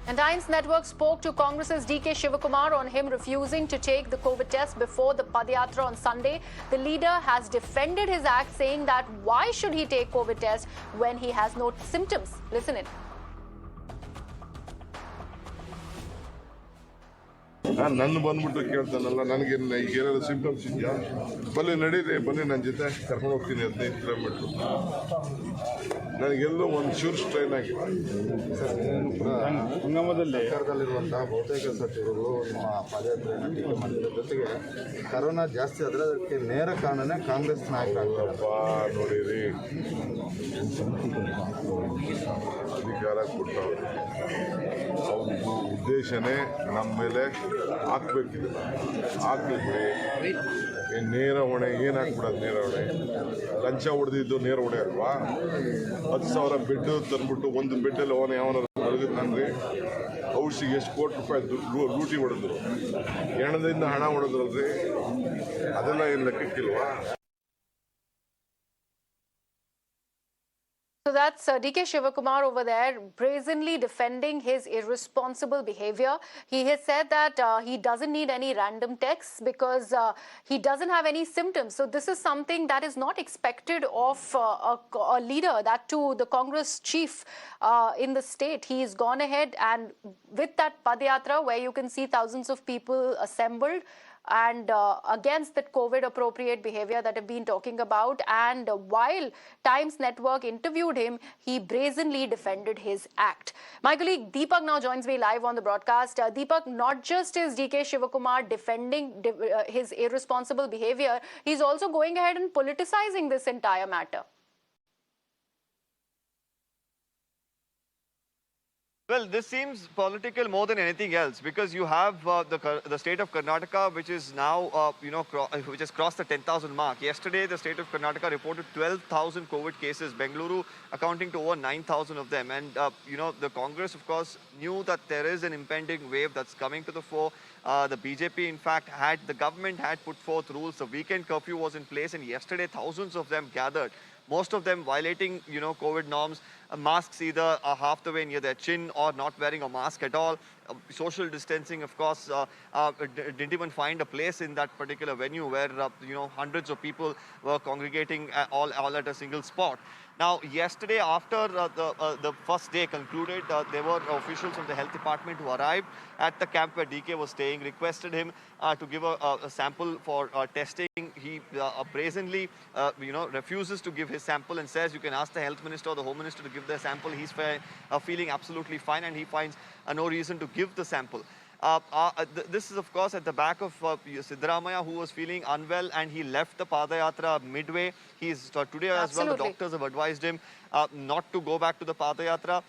And Times Network spoke to Congress's D.K. Shivakumar on him refusing to take the COVID test before the Padayatra on Sunday. The leader has defended his act, saying that why should he take COVID test when he has no symptoms? Listen in. ನನ್ನ ಬಂದ್ಬಿಟ್ಟು ಕೇಳ್ತಾನಲ್ಲ ನನಗೆ ಈಗ ಏನಾದ್ರು symptoms ಇದೆಯಾ ಬನ್ನಿ ನಡೀರಿ ಬನ್ನಿ ನನ್ನ ಜೊತೆ ಕರ್ಕೊಂಡು ಹೋಗ್ತೀನಿ 15 ಕಿಲೋಮೀಟ್ರು ನನಗೆಲ್ಲೂ ಒಂದು ಚೂರು ಸ್ಟ್ರೈನ್ ಆಗಿದೆ ಸಂಗಮದಲ್ಲಿ ಸರ್ಕಾರದಲ್ಲಿರುವಂತಹ ಬಹುತೇಕ ಸಚಿವರುಗಳು ನಿಮ್ಮ ಪಾದಯಾತ್ರೆಯನ್ನು ಟೀಕೆ ಮಾಡಿದ್ರ ಜೊತೆಗೆ ಕರೋನಾ ಜಾಸ್ತಿ ಆದರೆ ಅದಕ್ಕೆ ನೇರ ಕಾರಣನೇ ಕಾಂಗ್ರೆಸ್ ನಾಯಕರಾಗ್ತಾರಪ್ಪ ನೋಡಿರಿ ಅಧಿಕಾರ ಕೊಟ್ಟವರು ಅವ್ರ ಉದ್ದೇಶನೇ ನಮ್ಮ ಮೇಲೆ ಹಾಕ್ಬೇಕಿದೆ ಹಾಕ್ಲಿಕ್ಕೆ ನೇರ ಹೊಣೆ ಏನು ಹಾಕ್ಬಿಡೋದು ನೇರ ಹೊಣೆ ಲಂಚ ಹೊಡೆದಿದ್ದು ನೇರ ಹೊಣೆ ಅಲ್ವಾ 10,000 ಬೆಡ್ ತಂದ್ಬಿಟ್ಟು ಒಂದು ಬೆಡ್ಡಲ್ಲಿ ಅವನ ಯಾವನ ಮಲಗಿದ್ನಂದ್ರೆ ಔಷಧಿಗೆ ಎಷ್ಟು ಕೋಟಿ ರೂಪಾಯಿ ಲೂಟಿ ಹೊಡೆದ್ರು ಹೆಣದಿಂದ ಹಣ ಹೊಡೆದ್ರಲ್ರಿ ಅದೆಲ್ಲ ಏನು ಲೆಕ್ಕಕ್ಕಿಲ್ವಾ. So that's D.K. Shivakumar over there brazenly defending his irresponsible behavior. He has said that he doesn't need any random texts because he doesn't have any symptoms. So this is something that is not expected of a leader, that too the Congress chief in the state. He's gone ahead and with that Padayatra where you can see thousands of people assembled and against that COVID appropriate behavior that I've been talking about. And while Times Network interviewed him, he brazenly defended his act. My colleague Deepak now joins me live on the broadcast. Deepak, not just is D.K. Shivakumar defending his irresponsible behavior, he's also going ahead and politicizing this entire matter. Well, this seems political more than anything else because you have the state of Karnataka, which is now, which has crossed the 10,000 mark. Yesterday, the state of Karnataka reported 12,000 COVID cases, Bengaluru accounting to over 9,000 of them. And, the Congress, of course, knew that there is an impending wave that's coming to the fore. The BJP, in fact, the government had put forth rules. The weekend curfew was in place, and yesterday, thousands of them gathered. Most of them violating, COVID norms, masks either half the way near their chin or not wearing a mask at all. Social distancing, of course, didn't even find a place in that particular venue where, hundreds of people were congregating all at a single spot. Now, yesterday, after the first day concluded, there were officials from the health department who arrived at the camp where DK was staying, requested him to give a sample for testing. He brazenly, refuses to give his sample and says you can ask the health minister or the home minister to give the sample. He's feeling absolutely fine and he finds no reason to give the sample. This is, of course, at the back of Siddaramaiah, who was feeling unwell and he left the Padayatra midway. He's today as well, the doctors have advised him not to go back to the Padayatra.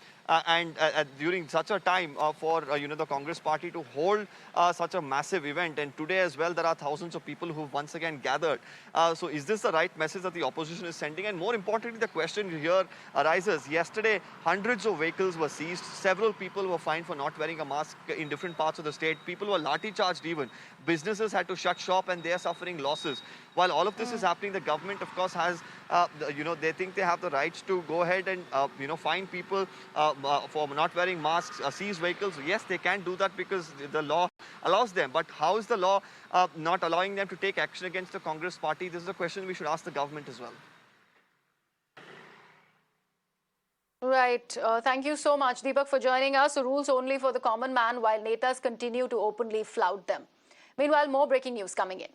And during such a time for, the Congress party to hold such a massive event. And today as well, there are thousands of people who once again gathered. So is this the right message that the opposition is sending? And more importantly, the question here arises. Yesterday, hundreds of vehicles were seized. Several people were fined for not wearing a mask in different parts of the state. People were lathi charged even. Businesses had to shut shop and they are suffering losses. While all of this is happening, the government, of course, has, they think they have the rights to go ahead and, fine people for not wearing masks, seize vehicles. Yes, they can do that because the law allows them. But how is the law not allowing them to take action against the Congress party? This is a question we should ask the government as well. Right. Thank you so much, Deepak, for joining us. Rules only for the common man while netas continue to openly flout them. Meanwhile, more breaking news coming in.